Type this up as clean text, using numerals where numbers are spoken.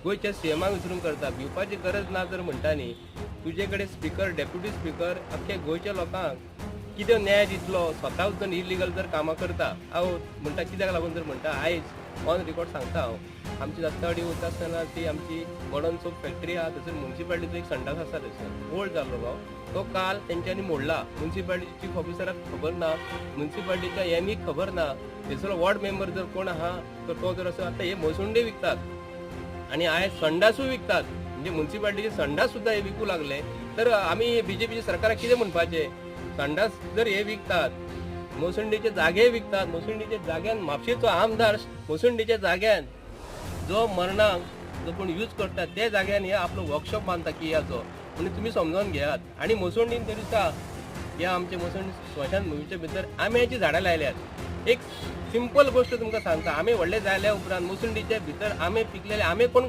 गोयच्या सीएमाक विचारून करता भिवपाची गरज ना जर म्हणटा न्ही तुजे कडेन स्पीकर डेप्युटी स्पीकर अख्खे गोयच्या लोकांक कितें न्याय दितलो स्वता जर इलिगल जर कामां करता हांव म्हणटा कित्याक लागून जर म्हणटा आयज ऑन रिकॉर्ड सांगता हांव आमची दत्तावाडी वयता आसतना ती आमची मॉडर्न सोप फॅक्टरी आहा थंयसर म्युन्सिपालिटीचो एक संडास आसा थंयसर ओल्ड जाल्लो तो काल तेंच्यांनी मोडला म्युन्सिपालिटी चीफ ऑफिसराक खबर ना म्युन्सिपालिटीच्या एमीक खबर ना थंयसर वॉर्ड मेंबर जर कोण आहा तर तो जर असो आतां हे मोसुंडे विकतात आणि आयज संडासूय विकतात म्हणजे म्युन्सिपालिटीचे संडास सुद्धा हे विकू लागले तर आमी बीजेपीच्या सरकाराक कितें म्हणपाचे संडास जर हे विकतात मोसुंडीचे जागे विकतात मोसुंडीच्या जाग्यान म्हापशेचो आमदार मोसुंडीच्या जाग्यान जो मरणाक जो कोण यूज करता त्या जाग्यान हे आपलो वर्कशॉप बांदता कियाचो म्हणजे तुम्ही समजून घेयात आणि मोसुंडीन तरी दिसता ह्या आमचे मोसुंडी स्मशान भुमीचे भितर आंब्याची झाडां लायल्यात एक सिंपल गोष्ट तुमकां सांगता आंबे व्हडले जाल्या उपरांत मोसुंडीच्या भितर आंबे पिकलेले आंबे कोण